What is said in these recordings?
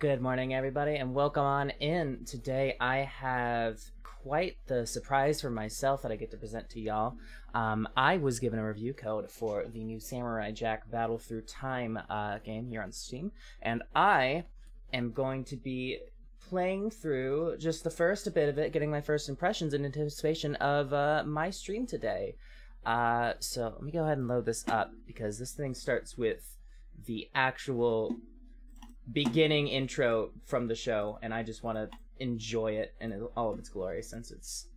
Good morning, everybody, and welcome on in. Today I have quite the surprise for myself that I get to present to y'all. I was given a review code for the new Samurai Jack Battle Through Time game here on Steam, and I am going to be playing through just the first bit of it, getting my first impressions in anticipation of my stream today. So let me go ahead and load this up, because this thing starts with the actual beginning intro from the show, and I just want to enjoy it in all of its glory, since it's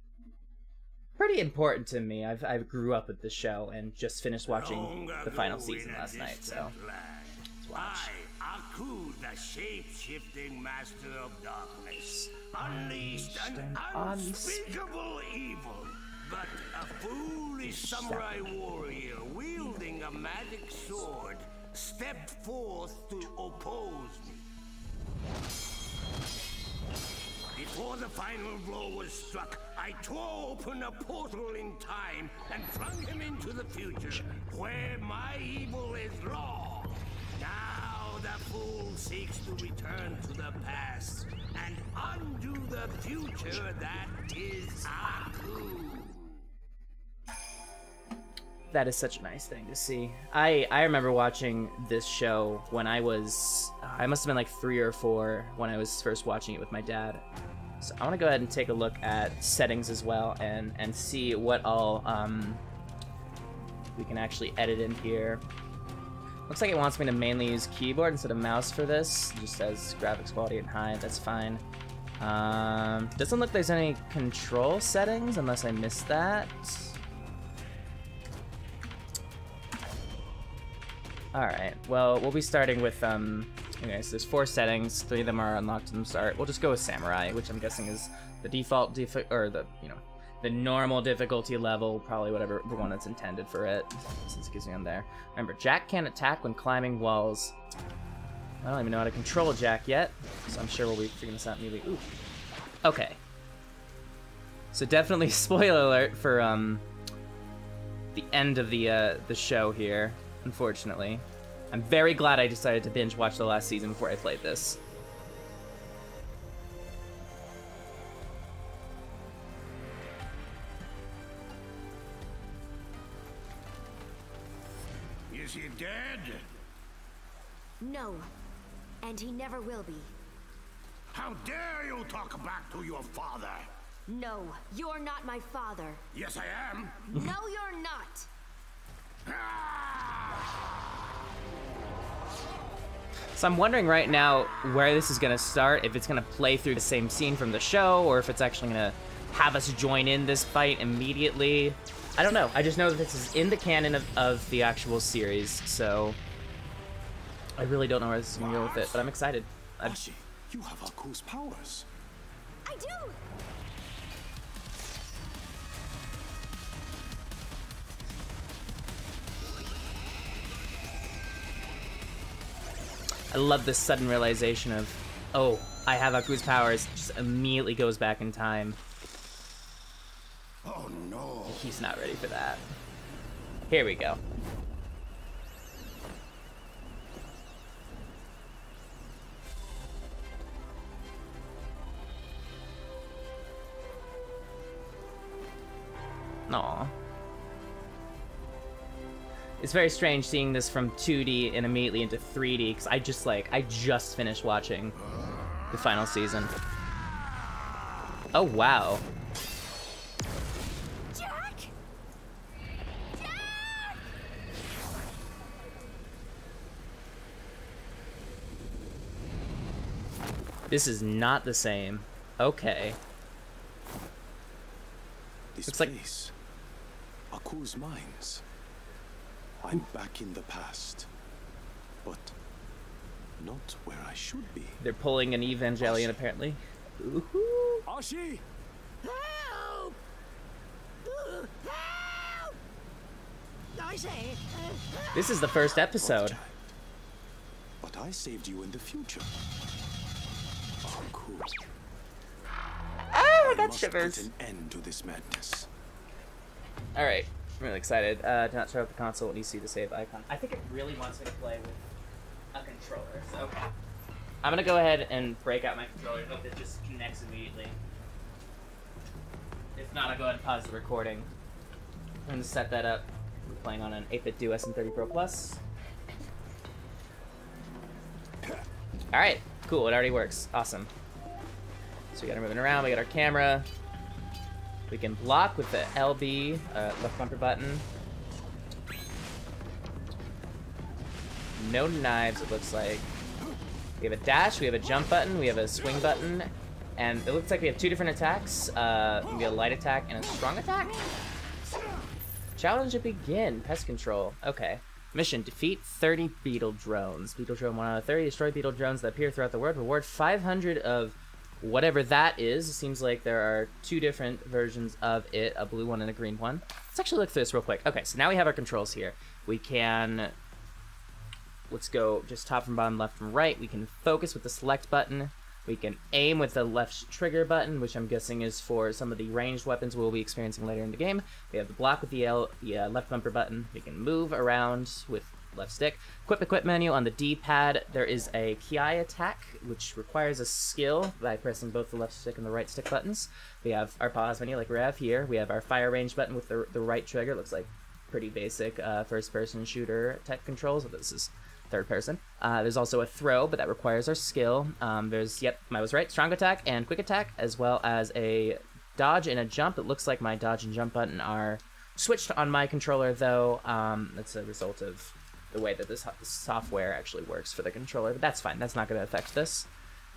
pretty important to me. I grew up with this show and just finished watching the final season last night, so let's watch. I, Aku, the shape-shifting master of darkness, unleashed an unspeakable evil, but a foolish samurai warrior wielding a magic sword stepped forth to oppose me. Before the final blow was struck, I tore open a portal in time and flung him into the future, where my evil is law. Now the fool seeks to return to the past and undo the future that is Aku. That is such a nice thing to see. I remember watching this show when I must have been like 3 or 4 when I was first watching it with my dad. So I want to go ahead and take a look at settings as well and see what all we can actually edit in here. Looks like it wants me to mainly use keyboard instead of mouse for this. It just says graphics quality and high, that's fine. Doesn't look like there's any control settings unless I missed that. Alright, well, we'll be starting with, okay, so there's 4 settings, 3 of them are unlocked from the start. We'll just go with Samurai, which I'm guessing is the default, or the, the normal difficulty level, probably whatever the one that's intended for it, since it gives me on there. Remember, Jack can't attack when climbing walls. I don't even know how to control Jack yet, so I'm sure we'll be figuring this out immediately. Ooh. Okay. So definitely spoiler alert for, the end of the show here. Unfortunately. I'm very glad I decided to binge watch the last season before I played this. Is he dead? No, and he never will be. How dare you talk back to your father? No, you're not my father. Yes, I am. No, you're not. So I'm wondering right now where this is going to start, if it's going to play through the same scene from the show, or if it's actually going to have us join in this fight immediately. I don't know. I just know that this is in the canon of the actual series, so I really don't know where this is going to go with it, but I'm excited. Ashi, you have Aku's powers. I do! I love this sudden realization of, oh, I have Aku's powers, just immediately goes back in time. Oh no. He's not ready for that. Here we go. Aw. It's very strange seeing this from 2D and immediately into 3D, because I just finished watching the final season. Oh, wow. Jack! Jack! This is not the same. Okay. This Looks like- place, Aku's mines. I'm back in the past, but not where I should be. They're pulling an Evangelion, apparently. Ooh-hoo. Ashi! Help! Help! I say, This is the first episode. Child. But I saved you in the future. Aku. Ah, I got Must shivers. put an end to this madness. Alright, I'm really excited. Do not start up the console when you see the save icon. I think it really wants me to play with a controller, so... I'm gonna go ahead and break out my controller. Hope it just connects immediately. If not, I'll go ahead and pause the recording. I'm gonna set that up. We're playing on an 8-bit Duo SM30 Pro Plus. Alright, cool, it already works. Awesome. So we got her moving around, we got our camera. We can block with the LB, left bumper button. No knives, it looks like. We have a dash, we have a jump button, we have a swing button, and it looks like we have 2 different attacks. We have a light attack and a strong attack. Challenge to begin. Pest control. Okay. Mission: defeat 30 beetle drones. Beetle drone 1 out of 30. Destroy beetle drones that appear throughout the world. Reward 500 of whatever that is. It seems like there are 2 different versions of it, a blue one and a green one. Let's actually look through this real quick. Okay, so now we have our controls here. We can... Let's go just top from bottom, left from right. We can focus with the select button. We can aim with the left trigger button, which I'm guessing is for some of the ranged weapons we'll be experiencing later in the game. We have the block with the left bumper button. We can move around with left stick. Equip menu on the D-pad. There is a Ki attack, which requires a skill by pressing both the left stick and the right stick buttons. We have our pause menu like we have here. We have our fire range button with the right trigger. Looks like pretty basic first-person shooter type controls. But this is third person. There's also a throw, but that requires our skill. There's, yep, I was right, strong attack and quick attack, as well as a dodge and a jump. It looks like my dodge and jump button are switched on my controller, though. That's a result of the way that this software actually works for the controller, but that's fine. That's not going to affect this.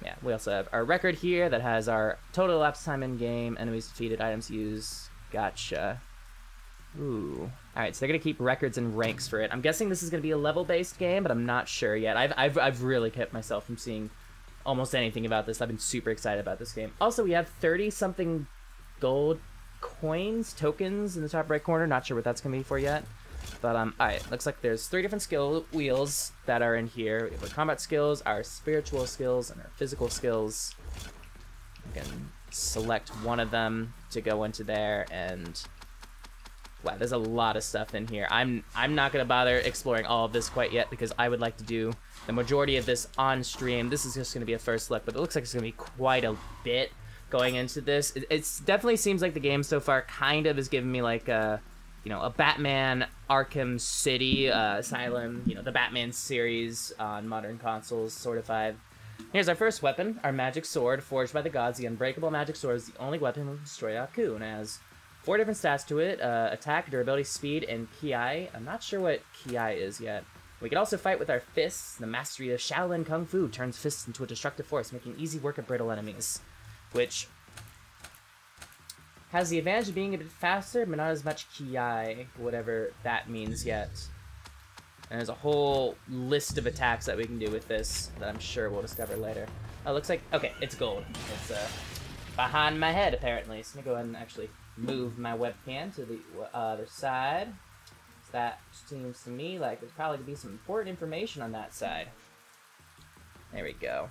Yeah, we also have our record here that has our total elapsed time in game, enemies defeated, items used. Gotcha. Ooh. Alright, so they're gonna keep records and ranks for it. I'm guessing this is gonna be a level-based game, but I'm not sure yet. I've really kept myself from seeing almost anything about this. I've been super excited about this game. Also, we have 30-something gold coins, tokens in the top right corner. Not sure what that's gonna be for yet. But, alright, looks like there's 3 different skill wheels that are in here. We have our combat skills, our spiritual skills, and our physical skills. We can select one of them to go into there, and... wow, there's a lot of stuff in here. I'm not gonna bother exploring all of this quite yet because I would like to do the majority of this on stream. This is just gonna be a first look, but it looks like it's gonna be quite a bit going into this. It definitely seems like the game so far kind of is giving me like a, you know, a Batman Arkham City Asylum, you know, the Batman series on modern consoles sort of vibe. Here's our first weapon, our magic sword, forged by the gods. The unbreakable magic sword is the only weapon that will destroy Aku, and has 4 different stats to it, attack, durability, speed, and Ki. I'm not sure what Ki is yet. We can also fight with our fists. The mastery of Shaolin Kung Fu turns fists into a destructive force, making easy work of brittle enemies. Which has the advantage of being a bit faster, but not as much Ki, whatever that means yet. And there's a whole list of attacks that we can do with this that I'm sure we'll discover later. Oh, looks like, okay, it's gold. It's behind my head, apparently. So let me go ahead and actually move my webcam to the other side. So that seems to me like there's probably going to be some important information on that side. There we go.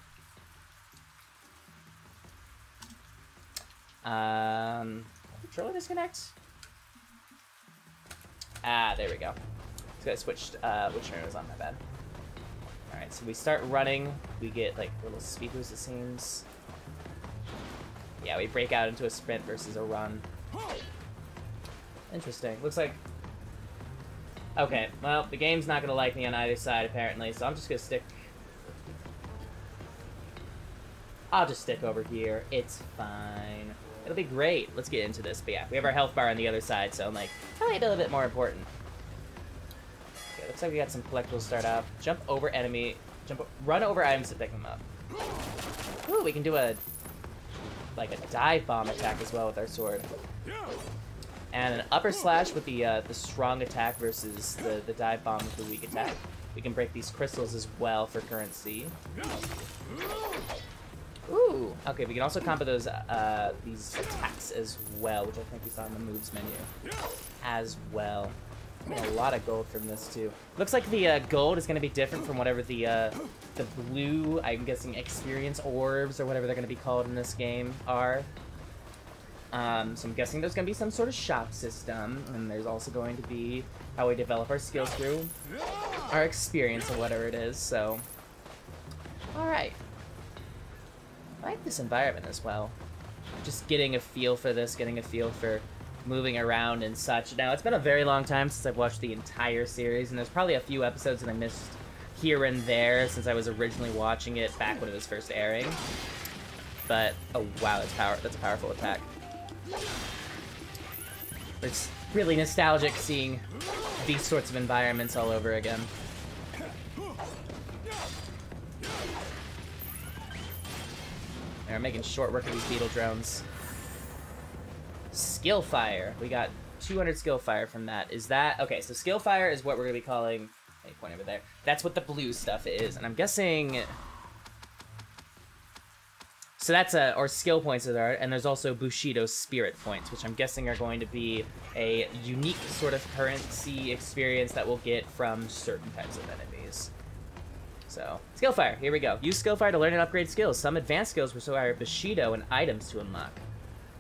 Controller disconnect? Ah, there we go. Just gotta switch which turn it was on, my bad. Alright, so we start running. We get like a little speed boost, it seems. Yeah, we break out into a sprint versus a run. Interesting. Looks like... okay, well, the game's not gonna like me on either side, apparently, so I'm just gonna stick... I'll just stick over here. It's fine. It'll be great. Let's get into this. But yeah, we have our health bar on the other side, so I'm like, probably a little bit more important. Okay, looks like we got some collectibles start out. Jump over enemy... run over items to pick them up. Ooh, we can do a... like a dive bomb attack as well with our sword. And an upper slash with the strong attack versus the dive bomb with the weak attack. We can break these crystals as well for currency. Ooh, okay, we can also combo those these attacks as well, which I think we saw in the moves menu as well. A lot of gold from this too. Looks like the gold is going to be different from whatever the blue, I'm guessing, experience orbs or whatever they're going to be called in this game are. So I'm guessing there's going to be some sort of shop system, and there's also going to be how we develop our skills through our experience or whatever it is, so... alright. like this environment as well. Just getting a feel for this, getting a feel for moving around and such. Now, it's been a very long time since I've watched the entire series, and there's probably a few episodes that I missed here and there since I was originally watching it back when it was first airing. But, oh wow, that's a powerful attack. It's really nostalgic seeing these sorts of environments all over again. And we're making short work of these beetle drones. Skill fire. We got 200 skill fire from that. Is that... Okay, so skill fire is what we're going to be calling... Hey, point over there. That's what the blue stuff is. And I'm guessing... So that's a... Or skill points are, and there's also Bushido spirit points, which I'm guessing are going to be a unique sort of currency experience that we'll get from certain types of enemies. So, skill fire, here we go. Use skill fire to learn and upgrade skills. Some advanced skills require Bushido and items to unlock.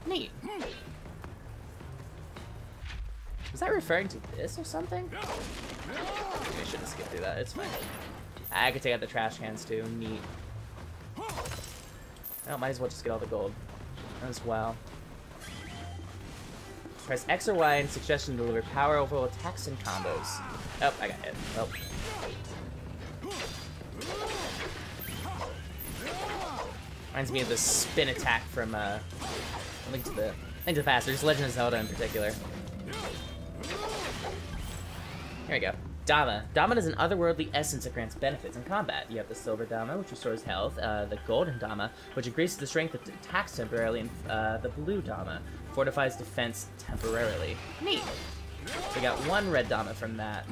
Neat. Was that referring to this or something? Maybe I should have skipped through that, it's fine. I could take out the trash cans too, neat. Oh, might as well just get all the gold as well. Press X or Y in succession to deliver powerful attacks and combos. Oh, I got hit. Oh. Reminds me of the spin attack from Link to the Past, or just Legend of Zelda in particular. Here we go. Dama. Dama is an otherworldly essence that grants benefits in combat. You have the Silver Dama, which restores health, the Golden Dama, which increases the strength of attacks temporarily, and the Blue Dama fortifies defense temporarily. Neat. So we got one red Dama from that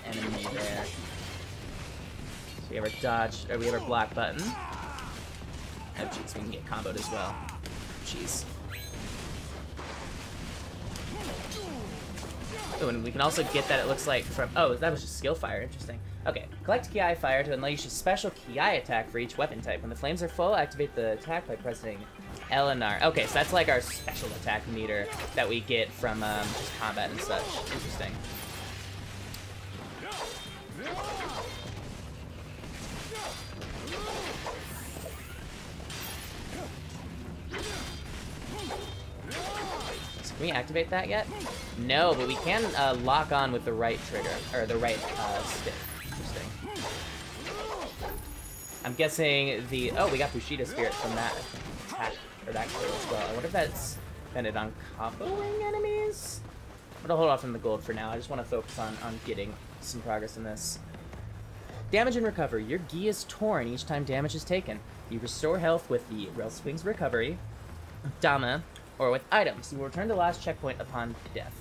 enemy there. So we have our dodge, or we have our block button. Oh jeez, we can get comboed as well. Jeez. Oh, and we can also get that, it looks like, from... Oh, that was just skill fire. Interesting. Okay. Collect Ki Fire to unleash a special Ki attack for each weapon type. When the flames are full, activate the attack by pressing L and R. Okay, so that's like our special attack meter that we get from just combat and such. Interesting. Can we activate that yet? No, but we can lock on with the right trigger, or the right stick. Interesting. I'm guessing the... Oh, we got Bushido Spirit from that attack, or that kill as well. I wonder if that's dependent on comboing enemies? I'm gonna hold off on the gold for now. I just want to focus on getting some progress in this. Damage and recovery. Your gi is torn each time damage is taken. You restore health with the Railswing's Recovery, Dama, or with items. You will return to the last checkpoint upon death.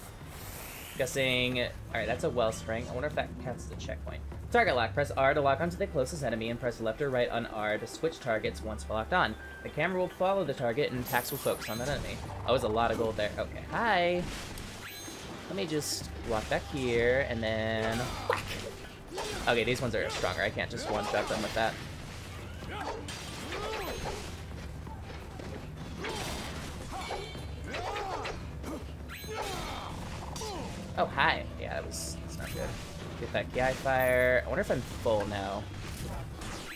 Guessing... Alright, that's a wellspring. I wonder if that counts as a checkpoint. Target lock. Press R to lock onto the closest enemy, and press left or right on R to switch targets once locked on. The camera will follow the target, and attacks will focus on that enemy. Oh, there's a lot of gold there. Okay, hi! Let me just walk back here, and then... Whack! Okay, these ones are stronger. I can't just one-shot them with that. Oh, hi. Yeah, that's not good. Get that Ki Fire. I wonder if I'm full now.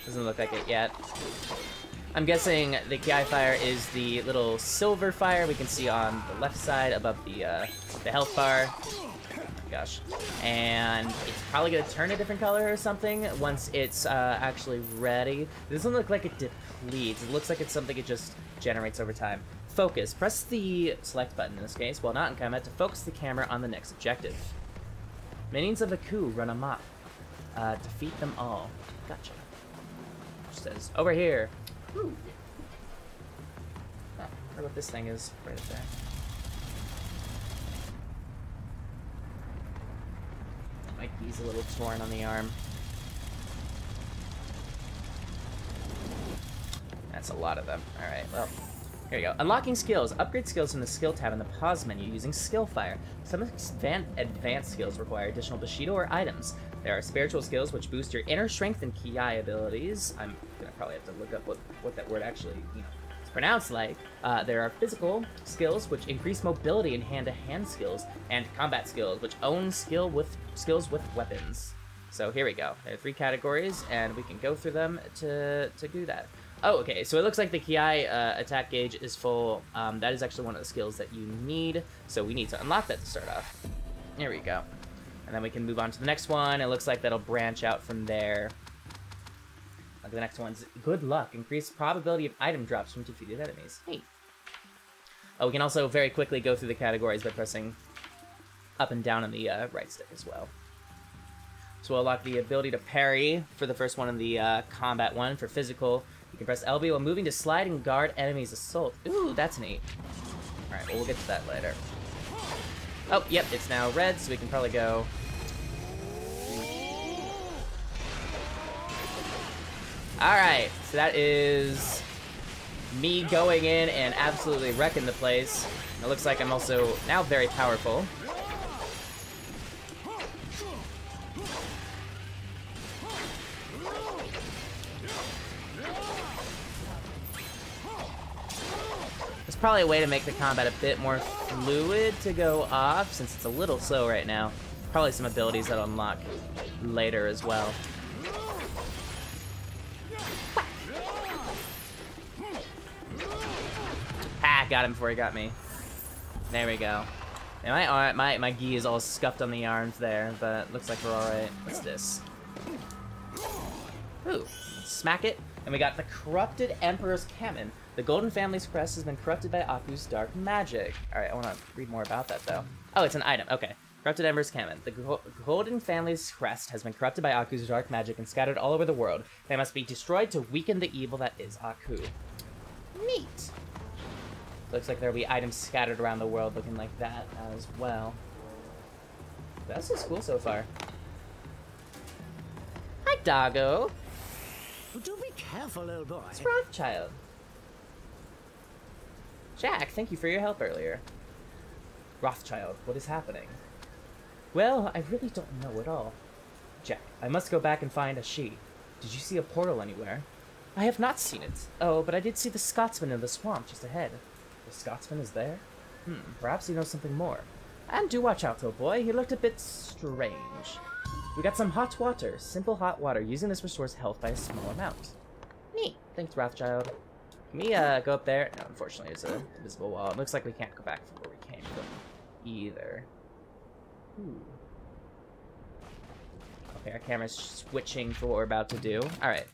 Doesn't look like it yet. I'm guessing the Ki Fire is the little silver fire we can see on the left side above the health bar. Oh my gosh. And it's probably going to turn a different color or something once it's actually ready. It doesn't look like it depletes. It looks like it's something it just generates over time. Focus. Press the select button in this case, while not in combat, to focus the camera on the next objective. Minions of the coup run amok. Defeat them all. Gotcha. Which says, over here. Ooh. Oh, I wonder what this thing is right up there. Mikey's a little torn on the arm. That's a lot of them. Alright, well. Here we go. Unlocking skills. Upgrade skills from the skill tab in the pause menu using skill fire. Some advanced skills require additional Bushido or items. There are spiritual skills which boost your inner strength and Ki abilities. I'm gonna probably have to look up what that word actually, is pronounced like. There are physical skills which increase mobility and hand-to-hand skills, and combat skills which own skills with weapons. So here we go. There are 3 categories, and we can go through them to do that. Oh, okay, so it looks like the Ki attack gauge is full. That is actually one of the skills that you need, so we need to unlock that to start off. There we go. And then we can move on to the next one. It looks like that'll branch out from there. Like the next one's good luck. Increased probability of item drops from defeated enemies. Hey. Oh, we can also very quickly go through the categories by pressing up and down on the right stick as well. So we'll unlock the ability to parry for the first one in the combat one. For physical, you can press LB while moving to slide and guard enemies' assault. Ooh, that's neat. Alright, well, we'll get to that later. Oh, yep, it's now red, so we can probably go... Alright, so that is me going in and absolutely wrecking the place. It looks like I'm also now very powerful. There's probably a way to make the combat a bit more fluid to go off, since it's a little slow right now. Probably some abilities that'll unlock later as well. Ah, got him before he got me. There we go. And my gi is all scuffed on the arms there, but looks like we're alright. What's this? Ooh, smack it. And we got the Corrupted Emperor's Kamen. The Golden Family's crest has been corrupted by Aku's dark magic. Alright, I want to read more about that, though. Oh, it's an item. Okay. Corrupted Emperor's Kamen. The Golden Family's crest has been corrupted by Aku's dark magic and scattered all over the world. They must be destroyed to weaken the evil that is Aku. Neat. Looks like there'll be items scattered around the world looking like that as well. This is cool so far. Hi, doggo. Do be careful, little boy. It's Rothschild. Jack, thank you for your help earlier. Rothschild, what is happening? Well, I really don't know at all. Jack, I must go back and find a she. Did you see a portal anywhere? I have not seen it. Oh, but I did see the Scotsman in the swamp just ahead. The Scotsman is there? Perhaps he knows something more. And do watch out, old boy. He looked a bit strange. We got some hot water. Simple hot water. Using this restores health by a small amount. Neat. Thanks, Rothschild. Can we go up there? No, unfortunately, it's a invisible wall. It looks like we can't go back from where we came from either. Ooh. Okay, our camera's switching for what we're about to do. Alright.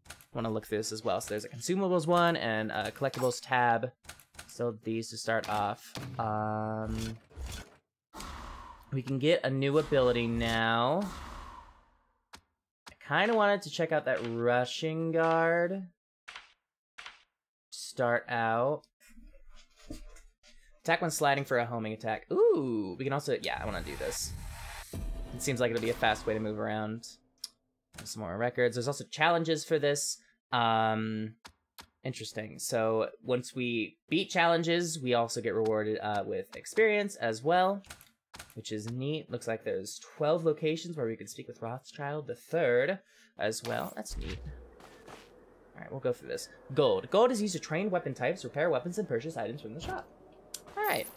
I want to look through this as well. So there's a consumables one and a collectibles tab. Still these to start off. We can get a new ability now. I kind of wanted to check out that rushing guard. Start out. Attack when sliding for a homing attack. Ooh, we can also, yeah, I want to do this. It seems like it'll be a fast way to move around. Some more records. There's also challenges for this. Interesting. So once we beat challenges, we also get rewarded with experience as well, which is neat. Looks like there's 12 locations where we can speak with Rothschild the Third as well. That's neat. All right, we'll go through this. Gold. Gold is used to train weapon types, repair weapons, and purchase items from the shop. All right.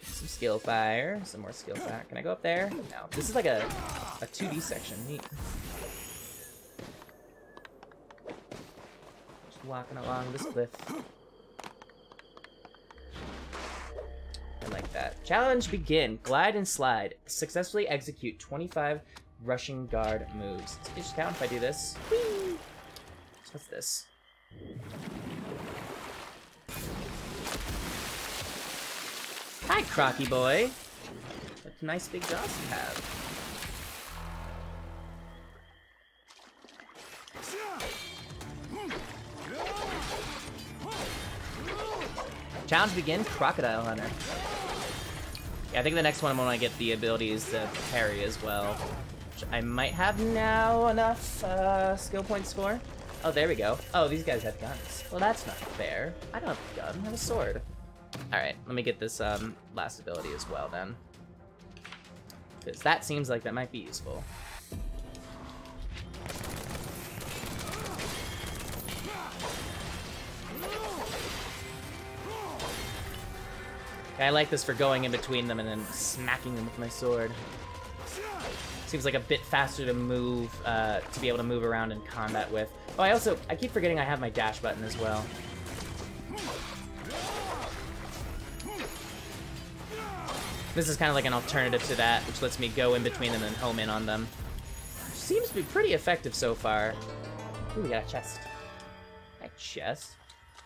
Some skill fire. Some more skill fire. Can I go up there? No. This is like a 2D section. Neat. Walking along this cliff. I like that. Challenge begin. Glide and slide. Successfully execute 25 rushing guard moves. Does it just count if I do this? Whee! So what's this? Hi, Crocky boy. What nice big jaws you have. Challenge begin, Crocodile Hunter. Yeah, I think the next one I'm gonna get the abilities to parry as well. Which I might have now enough skill points for. Oh, there we go. Oh, these guys have guns. Well, that's not fair. I don't have a gun, I have a sword. Alright, let me get this last ability as well then. Because that seems like that might be useful. I like this for going in between them and then smacking them with my sword. Seems like a bit faster to move, to be able to move around in combat with. Oh, I keep forgetting I have my dash button as well. This is kind of like an alternative to that, which lets me go in between them and home in on them. Seems to be pretty effective so far. Ooh, we got a chest. Hi, chest.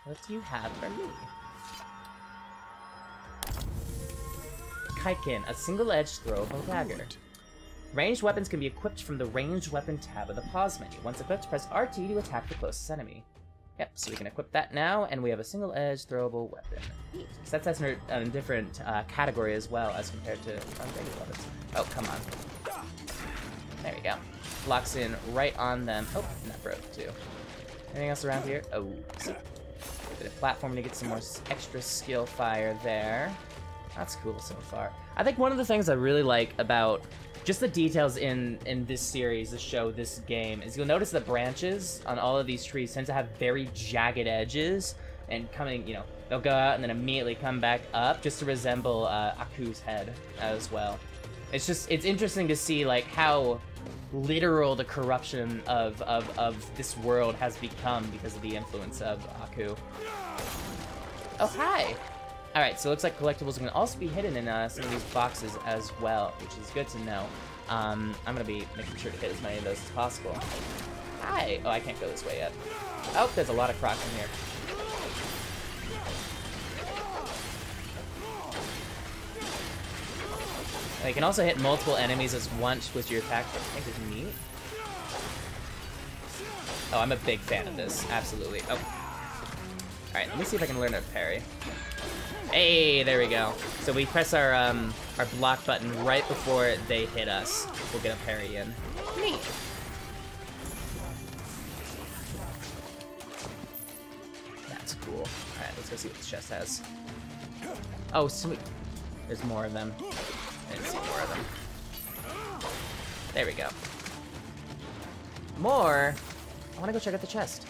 What do you have for me? Kaikin, a single-edged throwable dagger. Ranged weapons can be equipped from the Ranged Weapon tab of the pause menu. Once equipped, press RT to attack the closest enemy. Yep, so we can equip that now, and we have a single-edged throwable weapon. So that's in a different category as well as compared to regular weapons. Oh, come on. There we go. Locks in right on them. Oh, and that broke too. Anything else around here? Oh, bit of platforming to get some more extra skill fire there. That's cool so far. I think one of the things I really like about just the details in this series, this show, this game, is you'll notice the branches on all of these trees tend to have very jagged edges, and coming, you know, they'll go out and then immediately come back up, just to resemble Aku's head as well. It's interesting to see, like, how literal the corruption of this world has become because of the influence of Aku. Oh, hi! Alright, so it looks like collectibles can also be hidden in some of these boxes as well, which is good to know. I'm gonna be making sure to hit as many of those as possible. Hi! Oh, I can't go this way yet. Oh, there's a lot of crocs in here. You can also hit multiple enemies as once with your attack, which I think is neat. Oh, I'm a big fan of this, absolutely. Oh. Alright, let me see if I can learn to parry. Hey, there we go. So we press our block button right before they hit us. We'll get a parry in. Neat. That's cool. Alright, let's go see what this chest has. Oh, sweet. There's more of them. I didn't see more of them. There we go. More? I want to go check out the chest.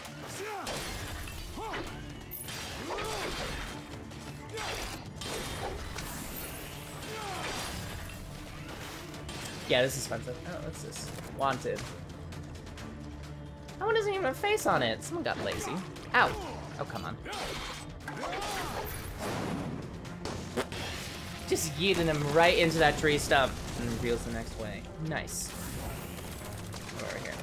Yeah, this is fun stuff. Oh, what's this? Wanted. That one doesn't even have a face on it. Someone got lazy. Ow. Oh, come on. Just yeeting him right into that tree stump and reveals the next way. Nice. Over here.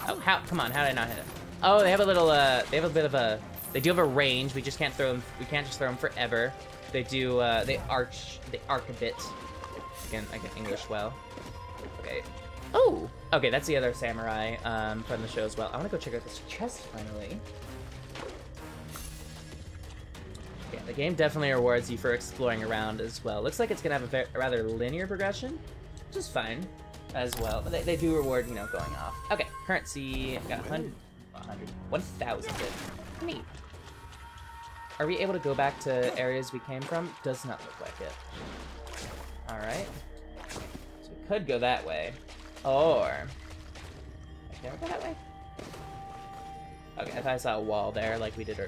Oh, how? Come on, how did I not hit it? Oh, they have a little, they have a bit of a, they do have a range. We just can't throw them, we can't just throw them forever. They do, they arc a bit. I get English well. Okay. Oh! Okay, that's the other samurai from the show as well. I want to go check out this chest finally. Yeah, the game definitely rewards you for exploring around as well. Looks like it's going to have a rather linear progression, which is fine as well. But they do reward, you know, going off. Okay, currency. Got 1,000. Neat. Are we able to go back to areas we came from? Does not look like it. Alright. So we could go that way. Or... Can I go that way? Okay, I thought I saw a wall there like we had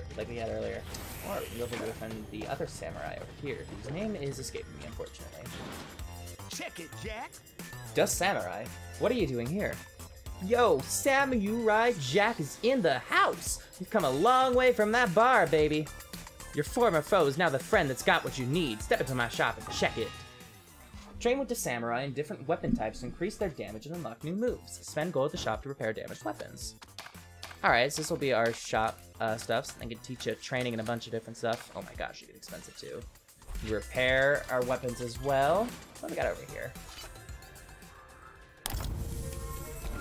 earlier. Or we'll be defend the other samurai over here, whose name is escaping me, unfortunately. Check it, Jack. Just Samurai? What are you doing here? Yo, Samurai Jack is in the house! You've come a long way from that bar, baby. Your former foe is now the friend that's got what you need. Step into my shop and check it. Train with the samurai in different weapon types to increase their damage and unlock new moves. Spend gold at the shop to repair damaged weapons. Alright, so this will be our shop stuff. I can teach you training and a bunch of different stuff. Oh my gosh, you get expensive too. We repair our weapons as well. What do we got over here?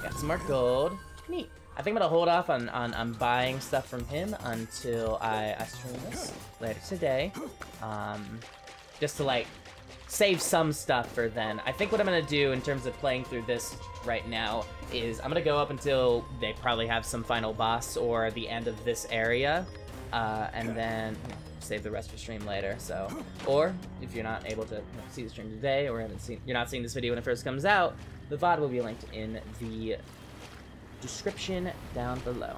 Got some more gold. Neat. I think I'm gonna hold off on buying stuff from him until I stream this later today. Just to like save some stuff for then. I think what I'm gonna do in terms of playing through this right now is I'm gonna go up until they probably have some final boss or the end of this area, and then save the rest for stream later. So, or if you're not able to see the stream today or you're not seeing this video when it first comes out, the VOD will be linked in the description down below.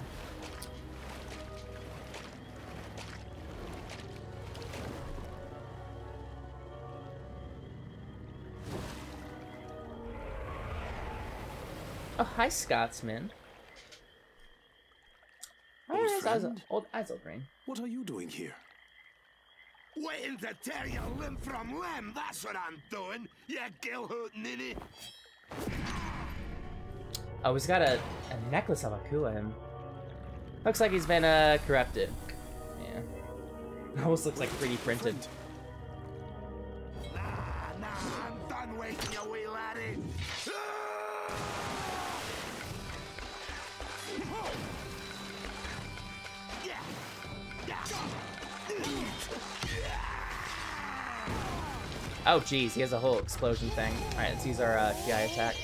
Oh, hi, Scotsman. Old Green. What are you doing here? Waiting to tear your limb from limb, that's what I'm doing, you gill-hoot ninny. Oh, he's got a necklace of Akua. Looks like he's been corrupted. Yeah. Almost looks like 3D printed. Nah, I'm done waiting, you wee laddie. Oh, geez, he has a whole explosion thing. Alright, let's use our TI attack.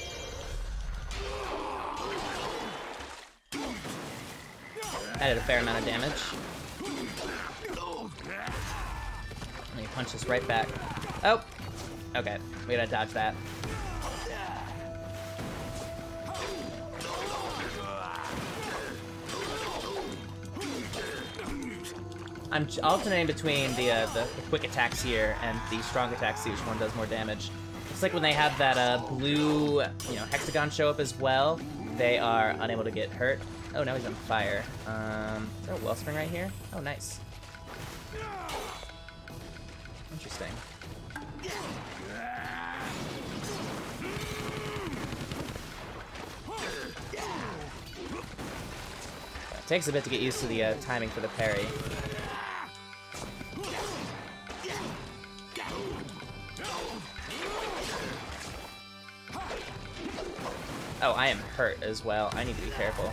That did a fair amount of damage. And he punched us right back. Oh! Okay, we gotta dodge that. I'm alternating between the quick attacks here and the strong attacks, see which one does more damage. It's like when they have that blue, hexagon show up as well, they are unable to get hurt. Oh, now he's on fire. Is there a wellspring right here? Oh, nice. Interesting. It takes a bit to get used to the timing for the parry. Oh, I am hurt as well. I need to be careful.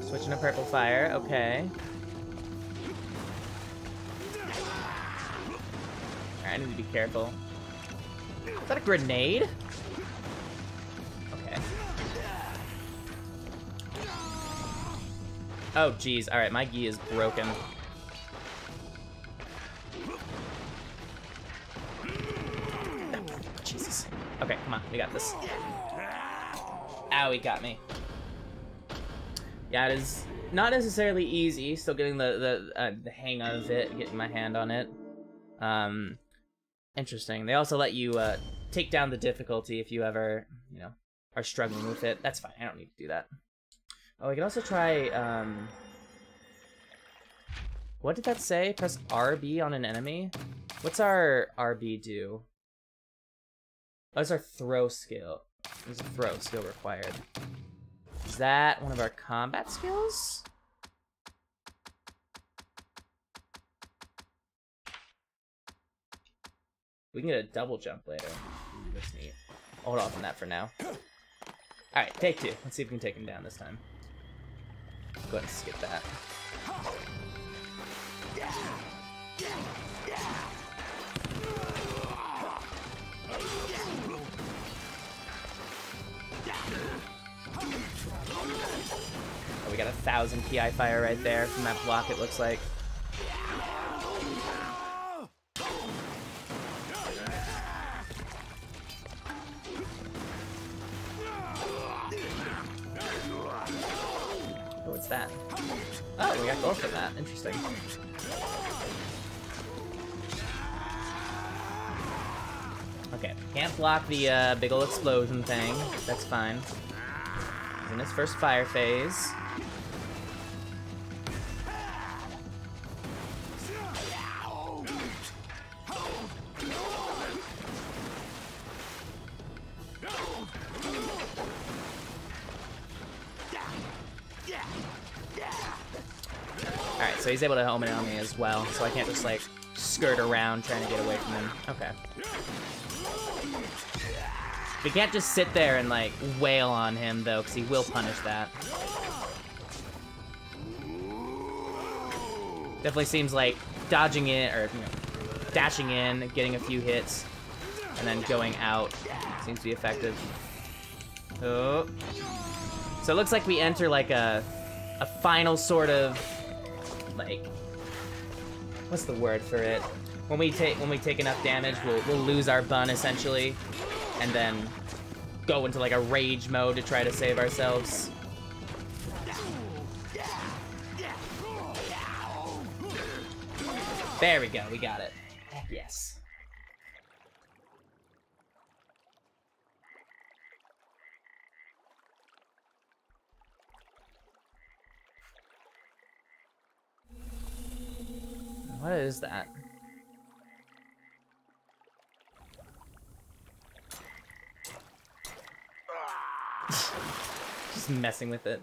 Switching to purple fire, okay. Alright, I need to be careful. Is that a grenade? Okay. Oh, geez. Alright, my gi is broken. Jesus. Okay, come on. We got this. Ow, he got me. Yeah, it is not necessarily easy. Still getting the hang of it, getting my hand on it. Interesting. They also let you take down the difficulty if you ever, are struggling with it. That's fine. I don't need to do that. Oh, we can also try, what did that say? Press RB on an enemy? What's our RB do? Oh, it's our throw skill. There's a throw skill required. Is that one of our combat skills? We can get a double jump later. That's neat. Hold off on that for now. Alright, take two. Let's see if we can take him down this time. Go ahead and skip that. Oh, we got 1,000 PI fire right there from that block, it looks like. Oh, what's that? Oh, we got gold for that. Interesting. Okay, can't block the big ol' explosion thing. That's fine. He's in his first fire phase. Alright, so he's able to home in on me as well, so I can't just, like, skirt around trying to get away from him. Okay. We can't just sit there and, like, wail on him, though, because he will punish that. Definitely seems like dodging it, or, dashing in, getting a few hits, and then going out seems to be effective. Oh. So it looks like we enter, like, a final sort of, like, what's the word for it? When we take enough damage, we'll lose our bun, essentially. and then go into like a rage mode to try to save ourselves. There we go, we got it. Heck yes. What is that? Just messing with it.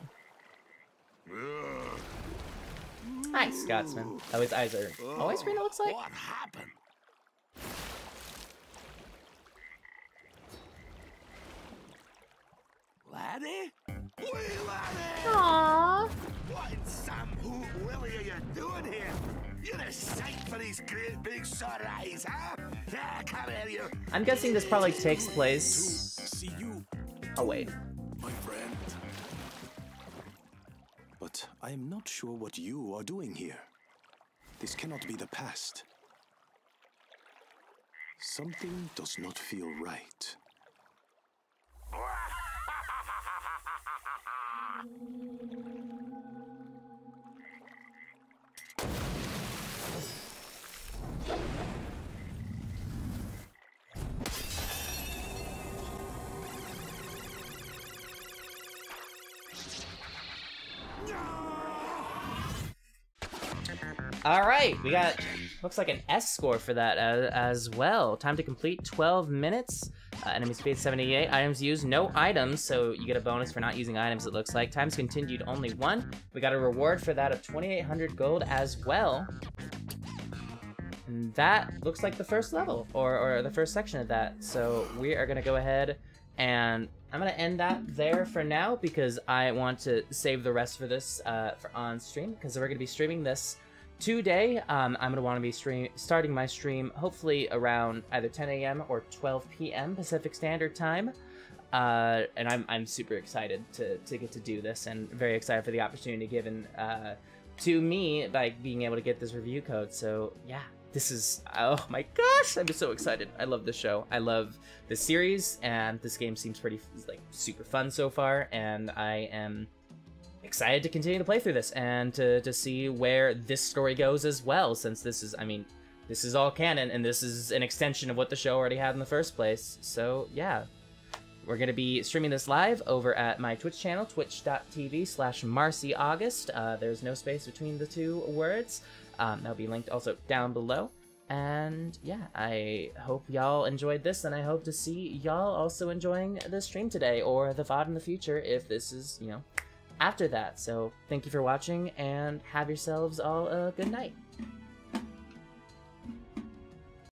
Hi, Scotsman. Oh, his eyes are always green, it looks like? What happened? Laddie? Wee Laddie! Aww. What in Sam Hoot Willie are you doing here? You're a sight for these great big sore eyes, huh? Yeah, come here, you. I'm guessing this probably takes place. See you. Oh, wait. My friend. But I am not sure what you are doing here. This cannot be the past. Something does not feel right. All right, we got, looks like an S score for that as well. Time to complete, 12 minutes. Enemy speed 78. Items used, no items, so you get a bonus for not using items, it looks like. Times continued, only 1. We got a reward for that of 2,800 gold as well. And that looks like the first level, or the first section of that. So we are going to go ahead and I'm going to end that there for now because I want to save the rest for this for on stream, because we're going to be streaming this today. I'm going to want to be starting my stream hopefully around either 10 a.m. or 12 p.m. Pacific Standard Time. And I'm super excited to get to do this, and very excited for the opportunity given to me by being able to get this review code. So yeah, this is, oh my gosh, I'm just so excited. I love this show. I love this series, and this game seems pretty like super fun so far, and I am excited to continue to play through this and to see where this story goes as well, since this is, I mean, this is all canon, and this is an extension of what the show already had in the first place. So yeah, we're going to be streaming this live over at my Twitch channel, twitch.tv/MarcyAugust. There's no space between the two words. That'll be linked also down below. And yeah, I hope y'all enjoyed this, and I hope to see y'all also enjoying the stream today, or the VOD in the future if this is, you know, after that. So thank you for watching, and have yourselves all a good night.